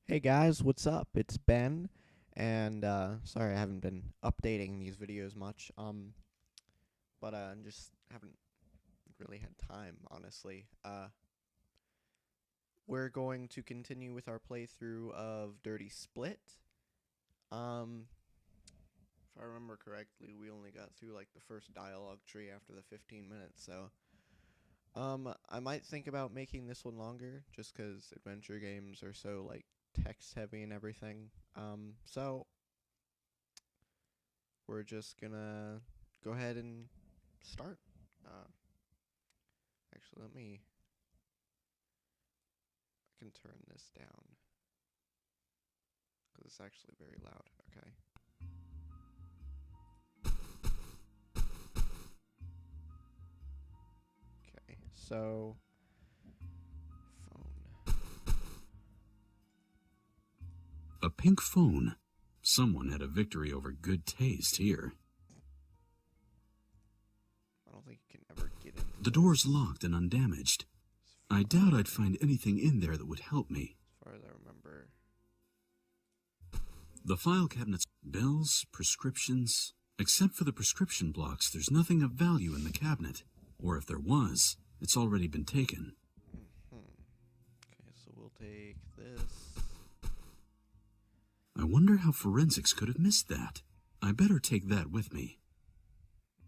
Hey guys, what's up? It's Ben, and sorry I haven't been updating these videos much. But just haven't really had time, honestly. We're going to continue with our playthrough of Dirty Split. Um, if I remember correctly, we only got through like the first dialogue tree after the 15 minutes, so I might think about making this one longer, just 'cause adventure games are so like text heavy and everything. So we're just gonna go ahead and start. Uh, actually, I can turn this down because it's actually very loud. Okay. Okay. So, phone. A pink phone. Someone had a victory over good taste here. I don't think you can ever get into The this. door's locked and undamaged. As I far doubt I'd find anything in there that would help me. as far as I remember. The file cabinet's bills, prescriptions. Except for the prescription blocks, there's nothing of value in the cabinet. Or if there was, it's already been taken. Okay, so we'll take this. I wonder how forensics could have missed that. I better take that with me.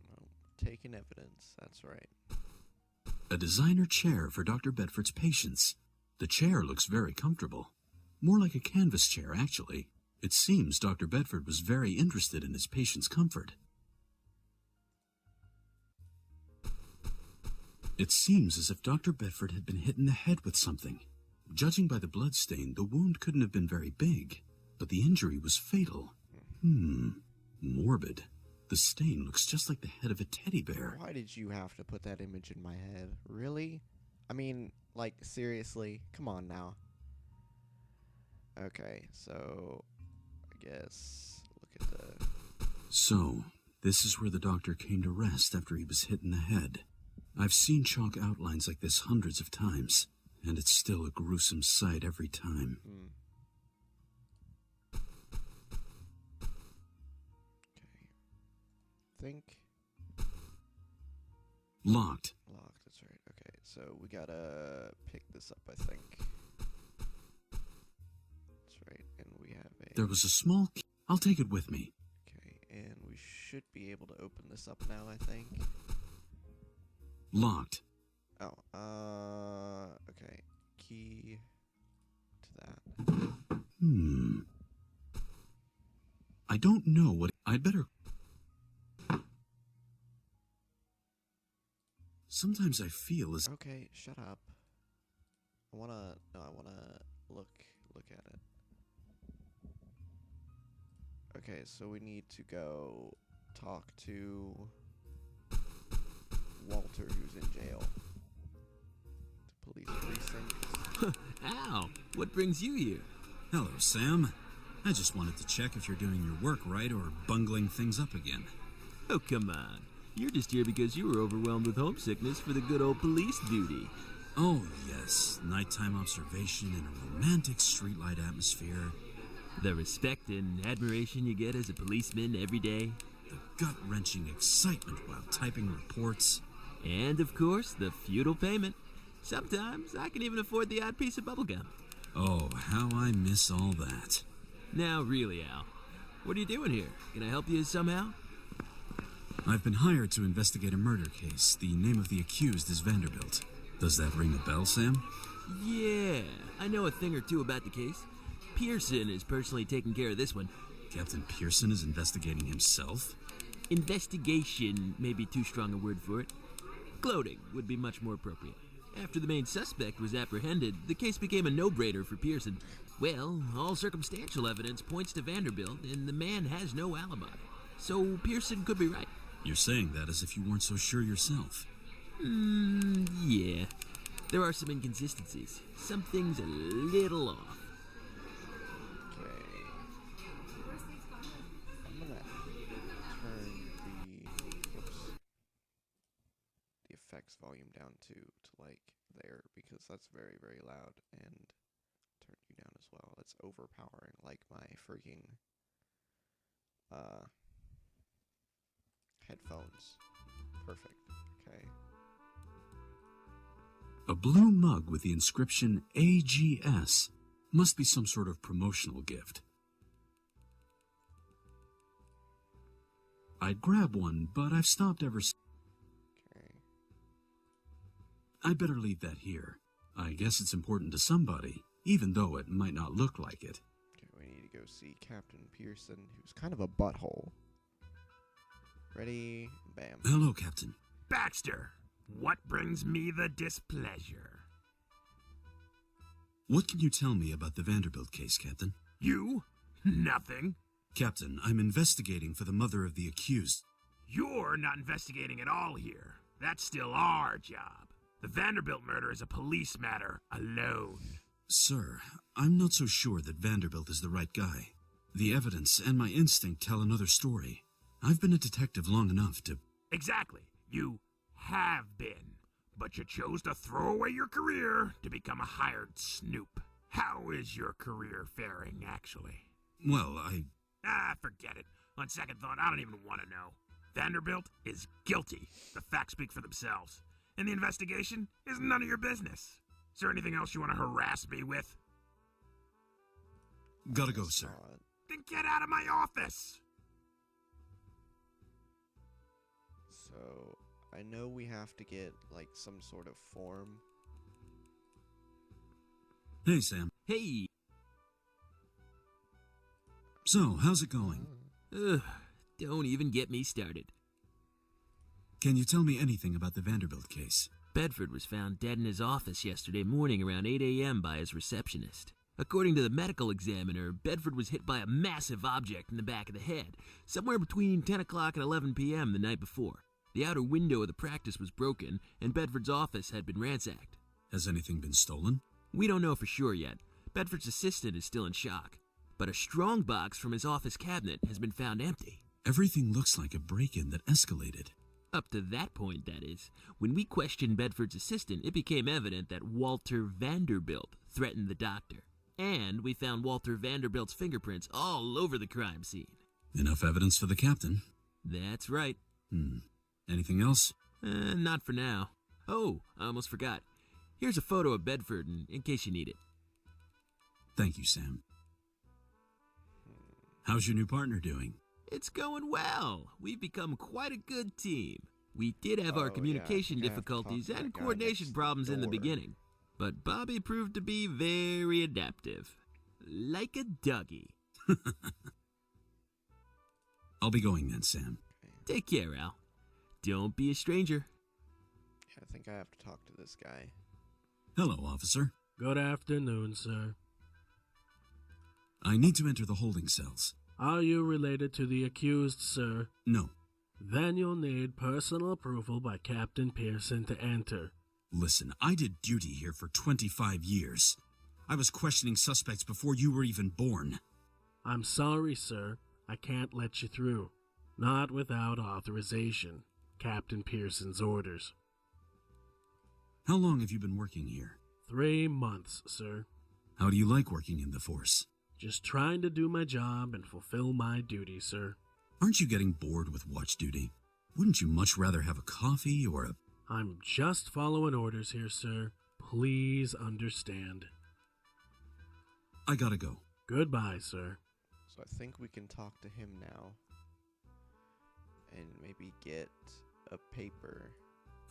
Well, taking evidence. That's right. A designer chair for Dr. Bedford's patients. The chair looks very comfortable. More like a canvas chair, actually. It seems Dr. Bedford was very interested in his patients' comfort. It seems as if Dr. Bedford had been hit in the head with something. Judging by the blood stain, the wound couldn't have been very big, but the injury was fatal. Morbid. The stain looks just like the head of a teddy bear. Why did you have to put that image in my head? Really? I mean, like, seriously? Come on now. Okay, so I guess look at the. So, this is where the doctor came to rest after he was hit in the head. I've seen chalk outlines like this hundreds of times, and it's still a gruesome sight every time. Think Locked. locked. That's right. Okay, so we gotta pick this up. I think. That's right, and we have a. There was a small key. I'll take it with me. Okay, and we should be able to open this up now. I think. Locked. Oh, okay. Key to that. I don't know what. I'd better. Sometimes I feel as. Okay, shut up. I wanna. No, I wanna look at it. Okay, so we need to go talk to Walter, who's in jail. The police precinct. Al, what brings you here? Hello, Sam. I just wanted to check if you're doing your work right or bungling things up again. Oh, come on. You're just here because you were overwhelmed with homesickness for the good old police duty. Oh, yes. Nighttime observation in a romantic streetlight atmosphere. The respect and admiration you get as a policeman every day. The gut-wrenching excitement while typing reports. And, of course, the feudal payment. Sometimes I can even afford the odd piece of bubblegum. Oh, how I miss all that. Now, really, Al, what are you doing here? Can I help you somehow? I've been hired to investigate a murder case. The name of the accused is Vanderbilt. Does that ring a bell, Sam? Yeah, I know a thing or two about the case. Pearson is personally taking care of this one. Captain Pearson is investigating himself? Investigation may be too strong a word for it. Gloating would be much more appropriate. After the main suspect was apprehended, the case became a no-brainer for Pearson. Well, all circumstantial evidence points to Vanderbilt, and the man has no alibi. So Pearson could be right. You're saying that as if you weren't so sure yourself. Yeah. There are some inconsistencies. Something's a little off. Okay. I'm gonna turn the effects volume down to like there because that's very loud, and turn you down as well. that's overpowering, like my freaking headphones. Perfect. Okay. A blue mug with the inscription AGS. Must be some sort of promotional gift. I'd grab one, but I've stopped ever since. Okay. I'd better leave that here. I guess it's important to somebody, even though it might not look like it. Okay, we need to go see Captain Pearson, who's kind of a butthole. Ready? Bam. Hello, Captain. Baxter, what brings me the displeasure? What can you tell me about the Vanderbilt case, Captain? You? Nothing. Captain, I'm investigating for the mother of the accused. You're not investigating at all here. That's still our job. The Vanderbilt murder is a police matter alone. Sir, I'm not so sure that Vanderbilt is the right guy. The evidence and my instinct tell another story. I've been a detective long enough to... Exactly. You have been. But you chose to throw away your career to become a hired snoop. How is your career faring, actually? Well, Forget it. On second thought, I don't even want to know. Vanderbilt is guilty. The facts speak for themselves. And the investigation is none of your business. Is there anything else you want to harass me with? Gotta go, sir. Then get out of my office! So, I know we have to get, like, some sort of form. Hey, Sam. Hey! So, how's it going? Ugh, don't even get me started. Can you tell me anything about the Vanderbilt case? Bedford was found dead in his office yesterday morning around 8 a.m. by his receptionist. According to the medical examiner, Bedford was hit by a massive object in the back of the head, somewhere between 10 o'clock and 11 p.m. the night before. The outer window of the practice was broken, and Bedford's office had been ransacked. Has anything been stolen? We don't know for sure yet. Bedford's assistant is still in shock. But a strong box from his office cabinet has been found empty. Everything looks like a break-in that escalated. Up to that point, that is. When we questioned Bedford's assistant, it became evident that Walter Vanderbilt threatened the doctor. And we found Walter Vanderbilt's fingerprints all over the crime scene. Enough evidence for the captain. That's right. Anything else? Not for now. Oh, I almost forgot. Here's a photo of Bedford in case you need it. Thank you, Sam. How's your new partner doing? It's going well. We've become quite a good team. We did have our communication difficulties and coordination problems in the beginning, but Bobby proved to be very adaptive. Like a Dougie. I'll be going then, Sam. Take care, Al. Don't be a stranger. Yeah, I think I have to talk to this guy. Hello, officer. Good afternoon, sir. I need to enter the holding cells. Are you related to the accused, sir? No. Then you'll need personal approval by Captain Pearson to enter. Listen, I did duty here for 25 years. I was questioning suspects before you were even born. I'm sorry, sir. I can't let you through. Not without authorization. Captain Pearson's orders. How long have you been working here? 3 months, sir. How do you like working in the force? Just trying to do my job and fulfill my duty, sir. Aren't you getting bored with watch duty? Wouldn't you much rather have a coffee or a... I'm just following orders here, sir. Please understand. I gotta go. Goodbye, sir. So I think we can talk to him now. And maybe get a paper.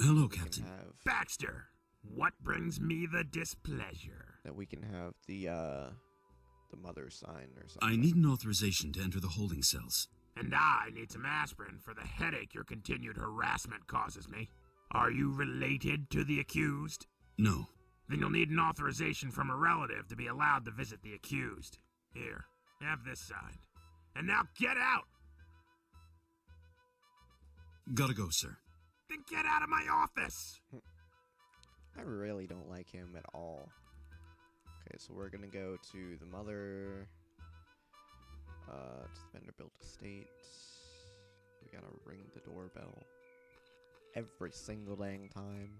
Hello, we can Captain. have- Baxter, what brings me the displeasure? that we can have the mother sign or something. I need an authorization to enter the holding cells. And I need some aspirin for the headache your continued harassment causes me. Are you related to the accused? No. Then you'll need an authorization from a relative to be allowed to visit the accused. Here, have this signed. And now get out! Gotta go, sir. Then get out of my office! I really don't like him at all. Okay, so we're gonna go to the mother, to the Vanderbilt estate. We gotta ring the doorbell every single dang time.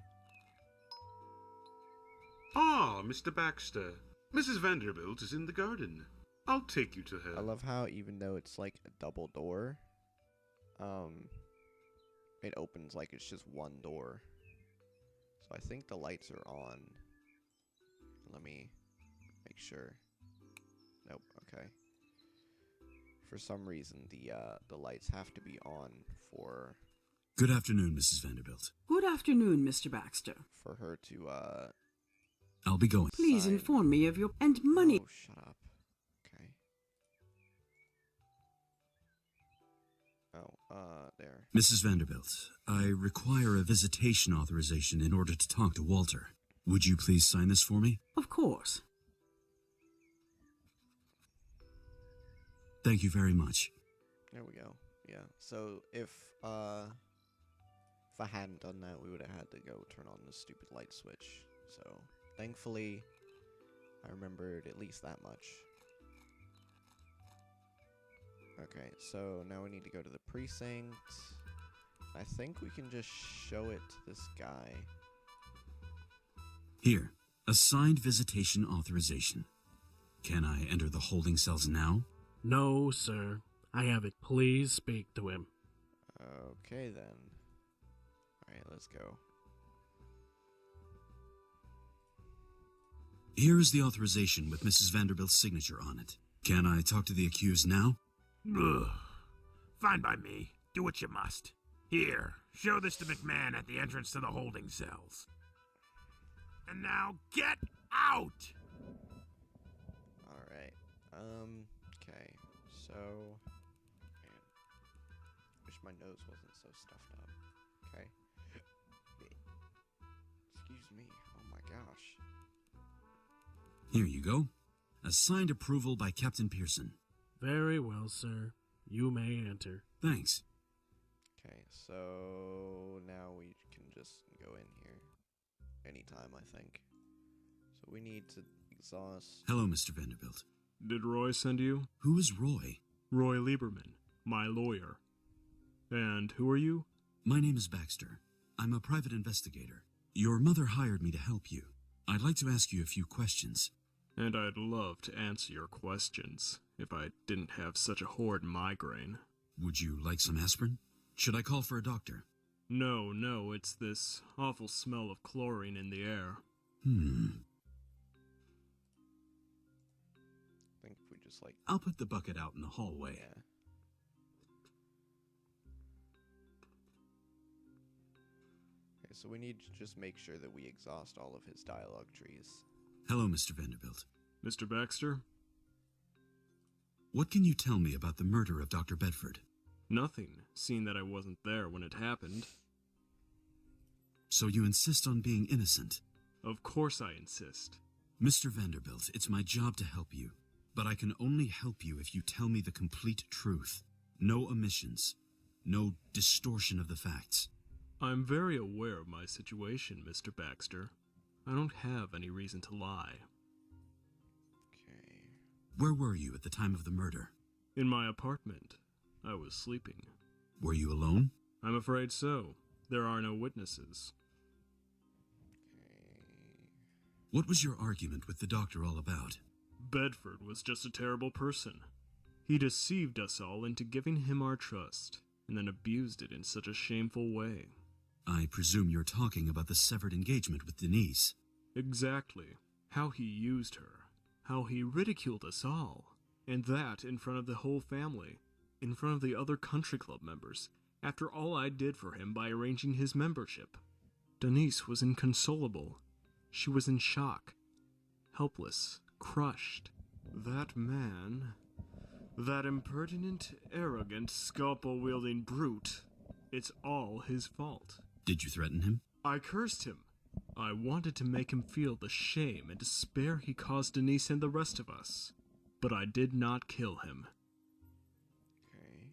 Ah, Mr. Baxter. Mrs. Vanderbilt is in the garden. I'll take you to her. I love how even though it's like a double door, it opens like it's just one door. So I think the lights are on. Let me make sure. Nope, okay. For some reason the lights have to be on for Good afternoon, Mrs. Vanderbilt. Good afternoon, Mr. Baxter. for her to I'll be going. Please Sign. inform me of your and money. Oh, shut up. Okay. Oh, there. Mrs. Vanderbilt, I require a visitation authorization in order to talk to Walter. Would you please sign this for me? Of course. Thank you very much. There we go. Yeah. So if I hadn't done that, we would have had to go turn on the stupid light switch. So thankfully, I remembered at least that much. Okay, so now we need to go to the precinct. I think we can just show it to this guy. Here, a signed visitation authorization. Can I enter the holding cells now? No, sir. I have it. Please speak to him. Okay then. Alright, let's go. Here is the authorization with Mrs. Vanderbilt's signature on it. Can I talk to the accused now? Ugh. Fine by me. Do what you must. Here, show this to McMahon at the entrance to the holding cells. And now get out! Alright. Okay. So man, wish my nose wasn't so stuffed up. Okay. Excuse me. Oh my gosh. Here you go. A signed approval by Captain Pearson. Very well, sir. You may enter. Thanks. Okay, so now we can just go in here anytime, I think. So we need to exhaust. Hello, Mr. Vanderbilt. Did Roy send you? Who is Roy? Roy Lieberman, my lawyer. And who are you? My name is Baxter. I'm a private investigator. Your mother hired me to help you. I'd like to ask you a few questions. And I'd love to answer your questions if I didn't have such a horrid migraine. Would you like some aspirin? Should I call for a doctor? No, it's this awful smell of chlorine in the air. I think if we just like. I'll put the bucket out in the hallway. Yeah. Okay, so we need to just make sure that we exhaust all of his dialogue trees. Hello, Mr. Vanderbilt. Mr. Baxter? What can you tell me about the murder of Dr. Bedford? Nothing, seeing that I wasn't there when it happened. So you insist on being innocent? Of course I insist. Mr. Vanderbilt, it's my job to help you. But I can only help you if you tell me the complete truth. No omissions. No distortion of the facts. I'm very aware of my situation, Mr. Baxter. I don't have any reason to lie. Okay. Where were you at the time of the murder? In my apartment. I was sleeping. Were you alone? I'm afraid so. There are no witnesses. What was your argument with the doctor all about? Bedford was just a terrible person. He deceived us all into giving him our trust, and then abused it in such a shameful way. I presume you're talking about the severed engagement with Denise. Exactly. How he used her. How he ridiculed us all. And that in front of the whole family. In front of the other country club members. After all I did for him by arranging his membership. Denise was inconsolable. She was in shock. Helpless. Crushed. That man... that impertinent, arrogant, scalpel-wielding brute. It's all his fault. Did you threaten him? I cursed him. I wanted to make him feel the shame and despair he caused Denise and the rest of us. But I did not kill him. Okay.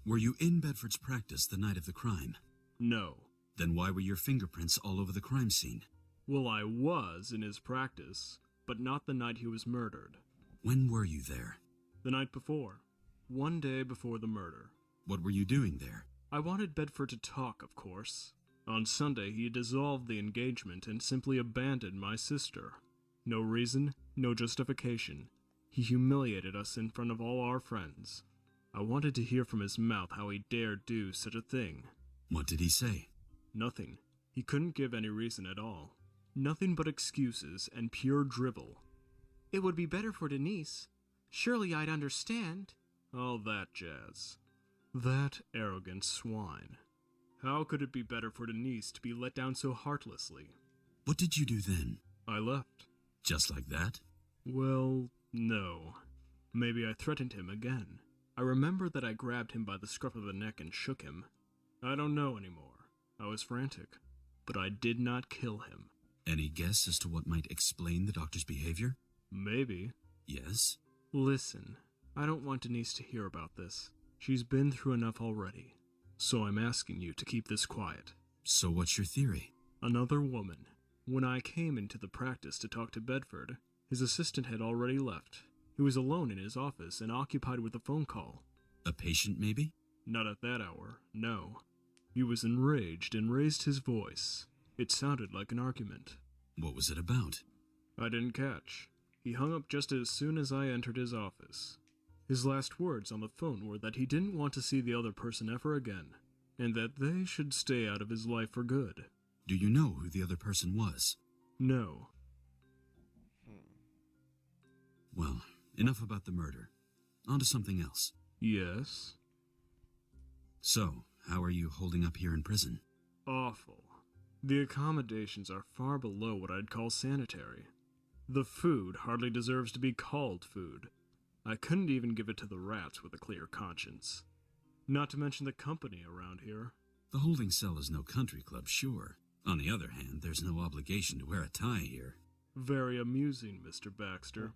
Were you in Bedford's practice the night of the crime? No. Then why were your fingerprints all over the crime scene? Well, I was in his practice, but not the night he was murdered. When were you there? The night before. One day before the murder. What were you doing there? I wanted Bedford to talk, of course. On Sunday, he dissolved the engagement and simply abandoned my sister. No reason, No justification. He humiliated us in front of all our friends. I wanted to hear from his mouth how he dared do such a thing. What did he say? Nothing. He couldn't give any reason at all. Nothing but excuses and pure drivel. It would be better for Denise. Surely I'd understand. All that jazz. That arrogant swine. How could it be better for Denise to be let down so heartlessly? What did you do then? I left. Just like that? Well, no. Maybe I threatened him again. I remember that I grabbed him by the scruff of the neck and shook him. I don't know anymore. I was frantic. But I did not kill him. Any guess as to what might explain the doctor's behavior? Maybe. Yes? Listen, I don't want Denise to hear about this. She's been through enough already. So I'm asking you to keep this quiet. So what's your theory? Another woman. When I came into the practice to talk to Bedford, his assistant had already left. He was alone in his office and occupied with a phone call. A patient, maybe? Not at that hour, no. He was enraged and raised his voice. It sounded like an argument. What was it about? I didn't catch. He hung up just as soon as I entered his office. His last words on the phone were that he didn't want to see the other person ever again, and that they should stay out of his life for good. Do you know who the other person was? No. Well, enough about the murder. On to something else. Yes? So, how are you holding up here in prison? Awful. The accommodations are far below what I'd call sanitary. The food hardly deserves to be called food. I couldn't even give it to the rats with a clear conscience. Not to mention the company around here. The holding cell is no country club, sure. On the other hand, there's no obligation to wear a tie here. Very amusing, Mr. Baxter.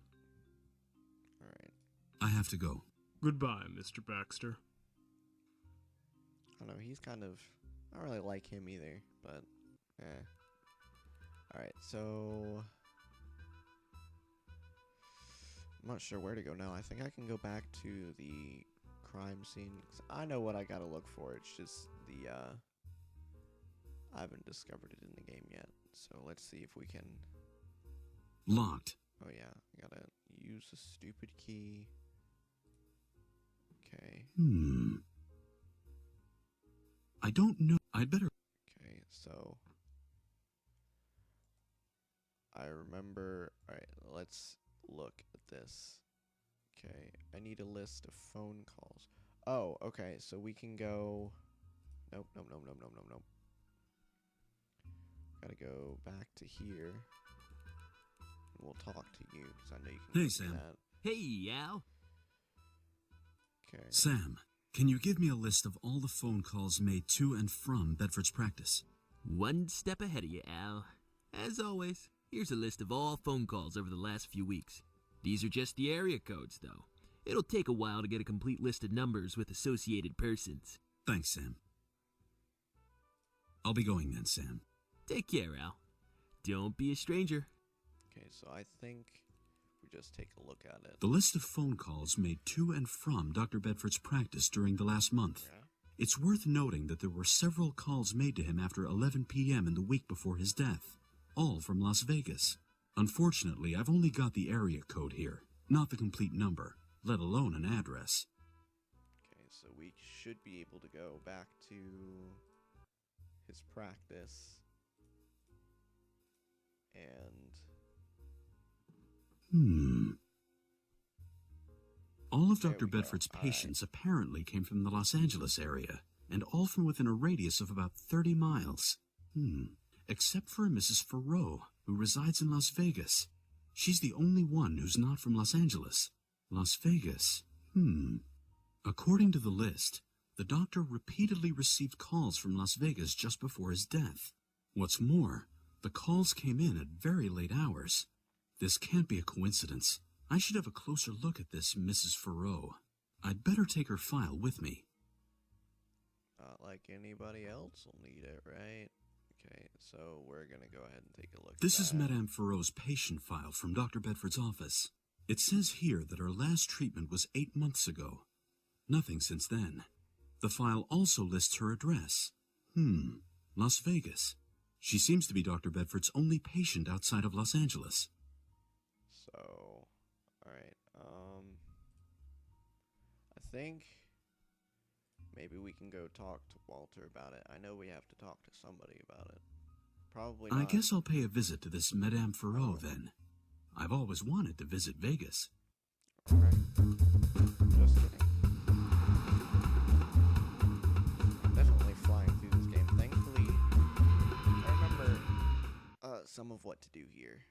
Alright. I have to go. Goodbye, Mr. Baxter. I don't know, he's kind of... I don't really like him either, but... Alright, so... I'm not sure where to go now. I think I can go back to the crime scene. 'Cause I know what I gotta look for. It's just the, I haven't discovered it in the game yet. So let's see if we can... Locked. Oh yeah, I gotta use the stupid key. Okay. I don't know. I'd better... Okay, so... I remember... Alright, let's look at this. Okay, I need a list of phone calls. Oh, okay, so we can go... Nope. Gotta go back to here. And we'll talk to you, because I know you can Hey, do Sam. that. Hey, Al. Okay. Sam, can you give me a list of all the phone calls made to and from Bedford's practice? One step ahead of you, Al. As always, here's a list of all phone calls over the last few weeks. These are just the area codes, though. It'll take a while to get a complete list of numbers with associated persons. Thanks, Sam. I'll be going then, Sam. Take care, Al. Don't be a stranger. Okay, so I think we just take a look at it. The list of phone calls made to and from Dr. Bedford's practice during the last month. Yeah. It's worth noting that there were several calls made to him after 11 p.m. in the week before his death, all from Las Vegas. Unfortunately, I've only got the area code here, not the complete number, let alone an address. Okay, so we should be able to go back to his practice. And... All of There Dr. we go. Bedford's All patients apparently came from the Los Angeles area, and all from within a radius of about 30 miles. Except for a Mrs. Farrow, who resides in Las Vegas. She's the only one who's not from Los Angeles. Las Vegas. According to the list, the doctor repeatedly received calls from Las Vegas just before his death. What's more, the calls came in at very late hours. This can't be a coincidence. I should have a closer look at this Mrs. Farrow. I'd better take her file with me. not like anybody else will need it, right? Okay, so we're gonna go ahead and take a look This at is that. Madame Farrow's patient file from Dr. Bedford's office. It says here that her last treatment was 8 months ago. Nothing since then. The file also lists her address. Las Vegas. She seems to be Dr. Bedford's only patient outside of Los Angeles. So, alright, I think maybe we can go talk to Walter about it. I know we have to talk to somebody about it. Probably not. I guess I'll pay a visit to this Madame Ferreau then. I've always wanted to visit Vegas. Okay. Just kidding. I'm definitely flying through this game. Thankfully, I remember some of what to do here.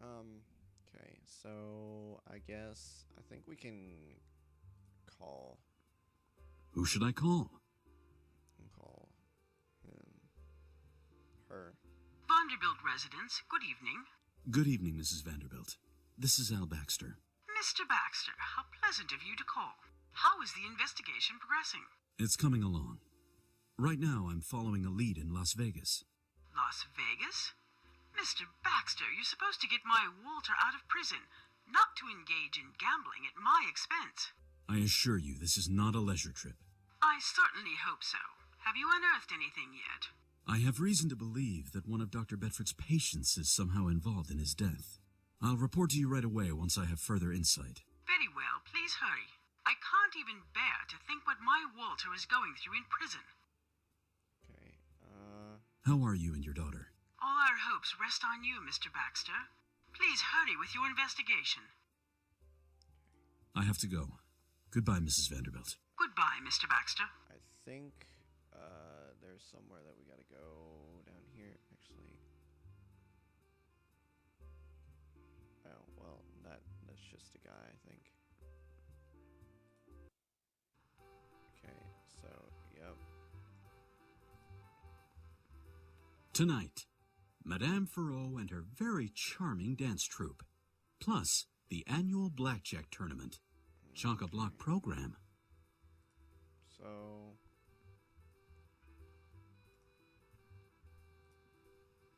Okay, so I guess I think we can call Who should I call? him, her. Vanderbilt residence, good evening. Good evening, Mrs. Vanderbilt. This is Al Baxter. Mr. Baxter, how pleasant of you to call. How is the investigation progressing? It's coming along. Right now, I'm following a lead in Las Vegas. Las Vegas? Mr. Baxter, you're supposed to get my Walter out of prison, not to engage in gambling at my expense. I assure you, this is not a leisure trip. I certainly hope so. Have you unearthed anything yet? I have reason to believe that one of Dr. Bedford's patients is somehow involved in his death. I'll report to you right away once I have further insight. Very well, please hurry. I can't even bear to think what my Walter is going through in prison. Okay, How are you and your daughter? All our hopes rest on you, Mr. Baxter. Please hurry with your investigation. I have to go. Goodbye, Mrs. Vanderbilt. Goodbye, Mr. Baxter. I think, there's somewhere that we gotta go down here, actually. Oh, well, that's just a guy, I think. Okay, so, yep. Tonight, Madame Ferreau and her very charming dance troupe, plus the annual blackjack tournament, chock-a-block program. So,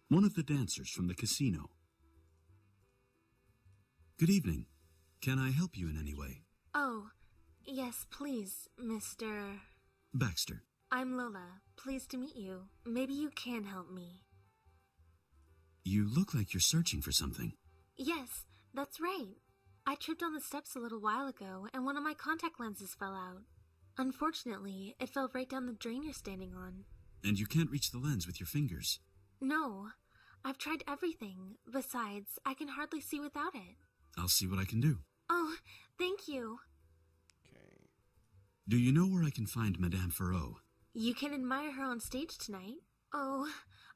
One of the dancers from the casino. Good evening. Can I help you in any way? Oh, yes, please, Mr. Baxter. I'm Lola. Pleased to meet you. Maybe you can help me. You look like you're searching for something. Yes, that's right. I tripped on the steps a little while ago, and one of my contact lenses fell out. Unfortunately, it fell right down the drain you're standing on. And you can't reach the lens with your fingers. No, I've tried everything. Besides, I can hardly see without it. I'll see what I can do. Oh, thank you. okay. Do you know where I can find Madame Ferreau? You can admire her on stage tonight. Oh,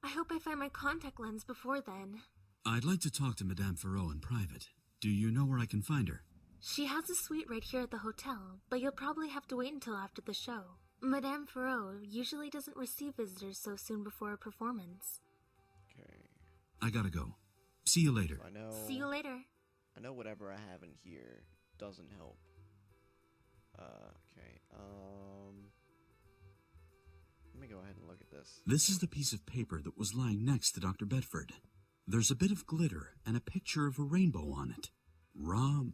I hope I find my contact lens before then. I'd like to talk to Madame Ferreau in private. Do you know where I can find her? She has a suite right here at the hotel, but you'll probably have to wait until after the show. Madame Ferreau usually doesn't receive visitors so soon before a performance. Okay. I gotta go. See you later. So I know. See you later. I know whatever I have in here doesn't help. Okay. Let me go ahead and look at this. This is the piece of paper that was lying next to Dr. Bedford. There's a bit of glitter and a picture of a rainbow on it. Ra-mo-mi.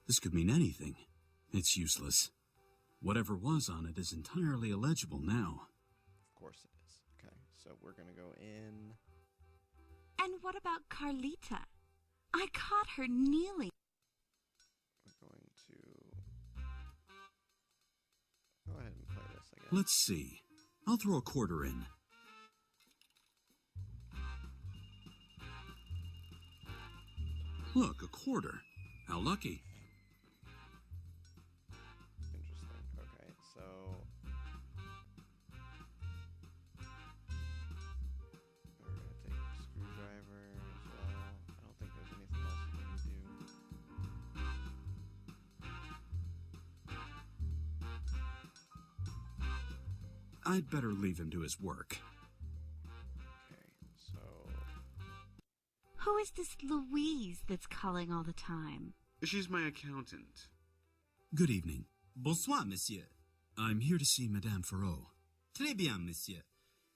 This could mean anything. It's useless. Whatever was on it is entirely illegible now. Of course it is. Okay, so we're gonna go in. And what about Carlita? I caught her kneeling. We're going to go ahead and play this, I guess. Let's see. I'll throw a quarter in. Look, a quarter. How lucky. Interesting. Okay, so we're gonna take a screwdriver as well. I don't think there's anything else we can do. I'd better leave him to his work. Okay, so Who is this Louise that's calling all the time? She's my accountant. Good evening. Bonsoir, monsieur. I'm here to see Madame Ferreau. Très bien, monsieur.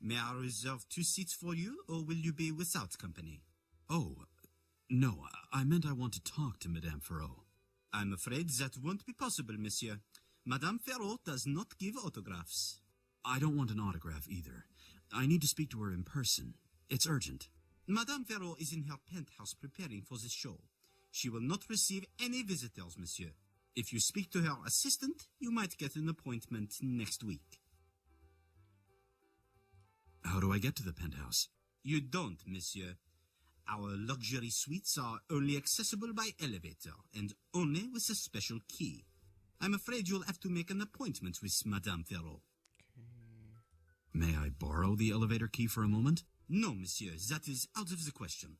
May I reserve 2 seats for you, or will you be without company? Oh, no, I meant I want to talk to Madame Ferreau. I'm afraid that won't be possible, monsieur. Madame Ferreau does not give autographs. I don't want an autograph either. I need to speak to her in person. It's urgent. Madame Ferraud is in her penthouse preparing for the show. She will not receive any visitors, monsieur. If you speak to her assistant, you might get an appointment next week. How do I get to the penthouse? You don't, monsieur. Our luxury suites are only accessible by elevator, and only with a special key. I'm afraid you'll have to make an appointment with Madame Ferraud. May I borrow the elevator key for a moment? No, monsieur, that is out of the question.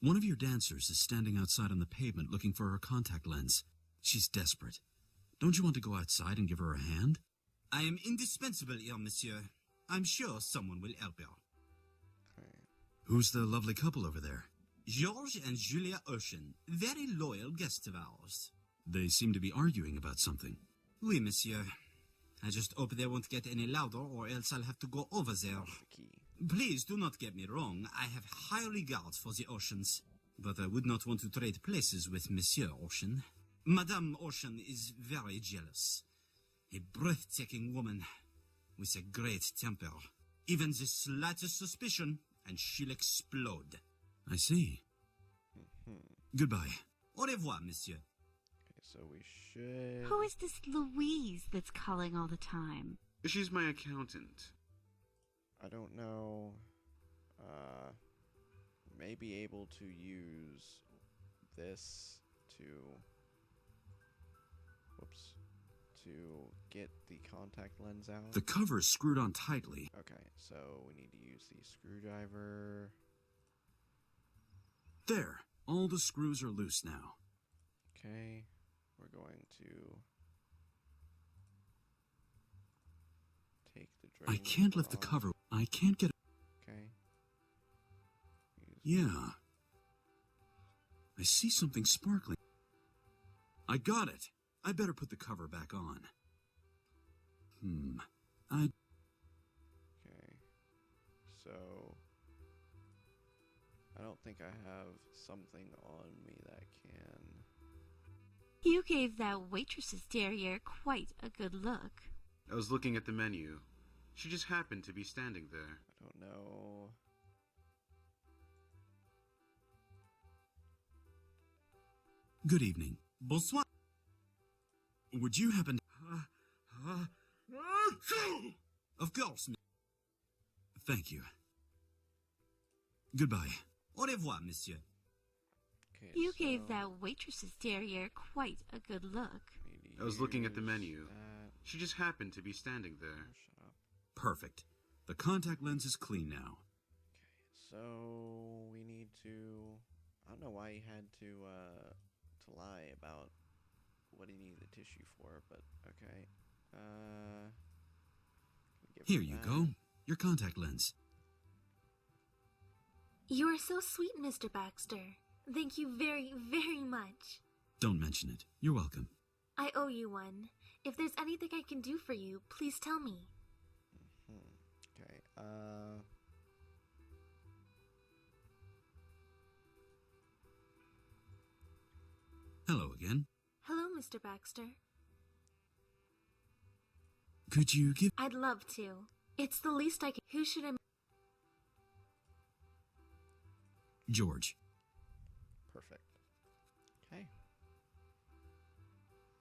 One of your dancers is standing outside on the pavement looking for her contact lens. She's desperate. Don't you want to go outside and give her a hand? I am indispensable here, monsieur. I'm sure someone will help her. Who's the lovely couple over there? George and Julia Ocean, very loyal guests of ours. They seem to be arguing about something. Oui, monsieur. I just hope they won't get any louder, or else I'll have to go over there. Please do not get me wrong. I have high regard for the Oceans, but I would not want to trade places with Monsieur Ocean. Madame Ocean is very jealous. A breathtaking woman with a great temper. Even the slightest suspicion, and she'll explode. I see. Goodbye. Au revoir, monsieur. Okay, so we should... Who is this Louise that's calling all the time? She's my accountant. I don't know. May be able to use this to... Whoops. To get the contact lens out. The cover is screwed on tightly. Okay, so we need to use the screwdriver. There. All the screws are loose now. Okay, we're going to take the drain. I can't lift the cover. I can't get... Okay. Yeah. I see something sparkling. I got it. I better put the cover back on. Okay. So... I don't think I have something on me that can... You gave that waitress's derriere quite a good look. I was looking at the menu. She just happened to be standing there. I don't know... Good evening. Bonsoir. Would you happen... Of course. Thank you. Goodbye. Au revoir, monsieur. Okay, You so gave that waitress's derriere quite a good look. I was looking at the use menu. that. She just happened to be standing there. Oh, shut up. Perfect. The contact lens is clean now. So we need to... I don't know why he had to lie about what he needed the tissue for, but okay. Here you go. Your contact lens. You are so sweet, Mr. Baxter. Thank you very, very much. Don't mention it. You're welcome. I owe you one. If there's anything I can do for you, please tell me. Okay, Hello again. Hello, Mr. Baxter. Could you give... I'd love to. It's the least I can... Who should I... George. perfect. Okay.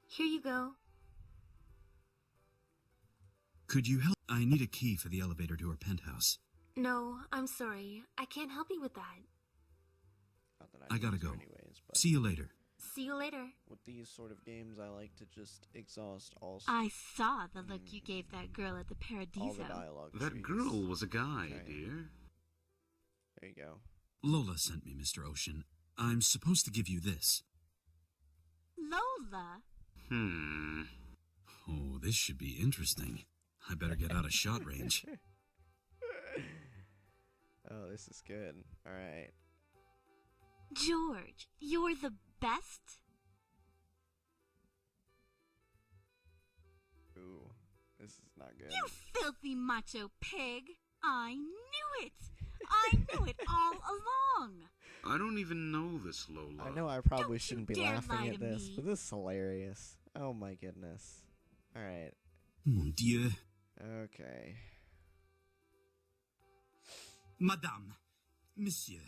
Here you go. Could you help? I need a key for the elevator to her penthouse. No, I'm sorry. I can't help you with that. Not that I gotta need to go. anyways, but See you later. See you later. with these sort of games, I like to just exhaust all I saw the look you gave that girl at the Paradiso. all the dialogue. That trees. girl was a guy, Okay. dear. There you go. Lola sent me, Mr. Ocean. I'm supposed to give you this. Lola? Oh, this should be interesting. I better get out of shot range. Oh, this is good. All right. George, you're the best? Ooh, this is not good. You filthy macho pig! I knew it! I knew it all along! I don't even know this Lola. I know I probably Don't you shouldn't be dare laughing lie at to this, me. but this is hilarious. Oh my goodness. All right. Mon Dieu. Okay. Madame, Monsieur,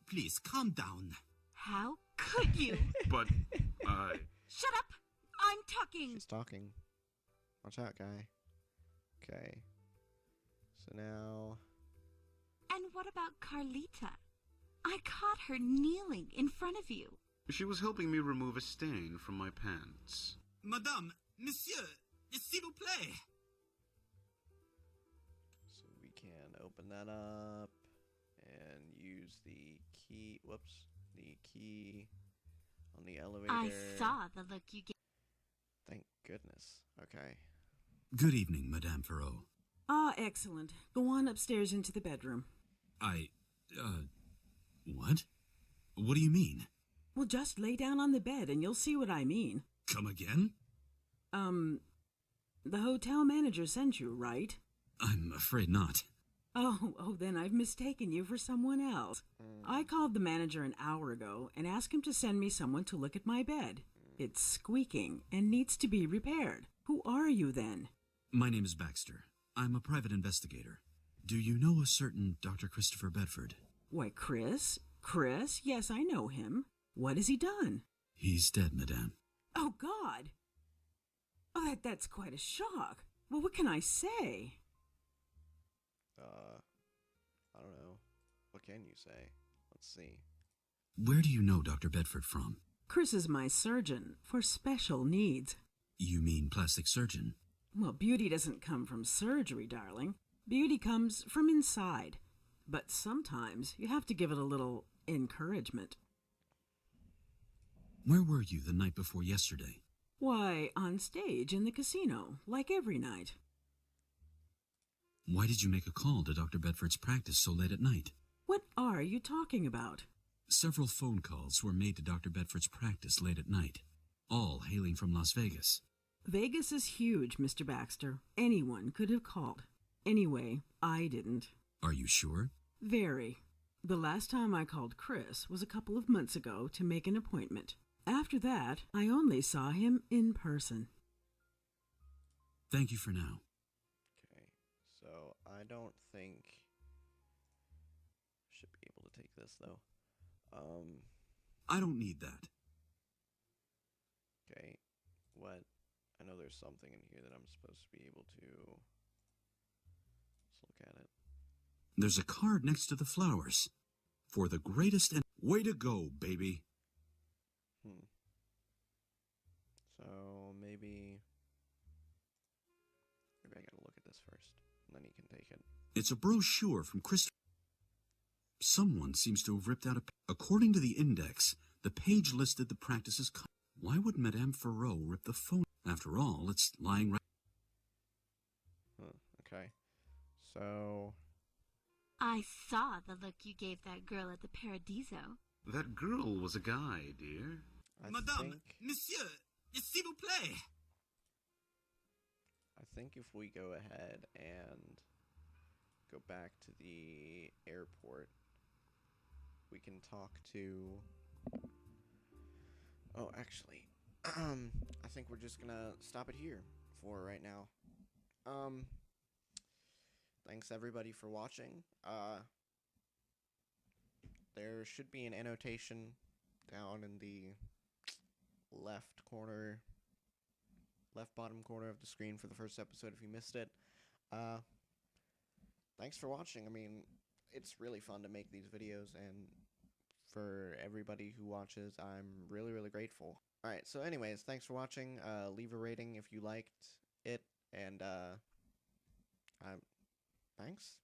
please calm down. How could you? But, Shut up! I'm talking! She's talking. Watch out, guy. Okay. So now... And what about Carlita? I caught her kneeling in front of you. she was helping me remove a stain from my pants. Madame, Monsieur, s'il vous plaît. So we can open that up and use the key. Whoops. The key on the elevator. I saw the look you gave. Thank goodness. Okay. Good evening, Madame Ferreau. Ah, excellent. Go on upstairs into the bedroom. What? What do you mean? Well, just lay down on the bed and you'll see what I mean. Come again? The hotel manager sent you, right? I'm afraid not. Oh, then I've mistaken you for someone else. I called the manager an hour ago and asked him to send me someone to look at my bed. It's squeaking and needs to be repaired. Who are you then? My name is Baxter. I'm a private investigator. Do you know a certain Dr. Christopher Bedford? Why, Chris? Chris? Yes, I know him. What has he done? He's dead, Madame. Oh, God! Oh, that's quite a shock. Well, what can I say? I don't know. What can you say? Let's see. Where do you know Dr. Bedford from? Chris is my surgeon for special needs. You mean plastic surgeon? Well, beauty doesn't come from surgery, darling. Beauty comes from inside. But sometimes you have to give it a little encouragement. Where were you the night before yesterday? Why, on stage in the casino, like every night. Why did you make a call to Dr. Bedford's practice so late at night? What are you talking about? Several phone calls were made to Dr. Bedford's practice late at night, all hailing from Las Vegas. Vegas is huge, Mr. Baxter. Anyone could have called. Anyway, I didn't. Are you sure? Very. The last time I called Chris was a couple of months ago to make an appointment. After that, I only saw him in person. Thank you for now. Okay, so I don't think... Should be able to take this, though. I don't need that. Okay, what? I know there's something in here that I'm supposed to be able to... Let's look at it. There's a card next to the flowers. For the greatest and... Way to go, baby! So, maybe I gotta look at this first, and then he can take it. It's a brochure from Christopher. Someone seems to have ripped out a... According to the index, the page listed the practice's... Why would Madame Ferreau rip the phone? After all, it's lying right... Okay. So... I saw the look you gave that girl at the Paradiso. That girl was a guy, dear. Madame, Monsieur, s'il vous plaît. I think if we go ahead and go back to the airport, we can talk to... Oh, actually, I think we're just gonna stop it here for right now. Thanks everybody for watching. There should be an annotation down in the left bottom corner of the screen for the first episode if you missed it. Thanks for watching. I mean, it's really fun to make these videos, and for everybody who watches, I'm really, really grateful. Alright, so anyways, thanks for watching. Leave a rating if you liked it, and thanks.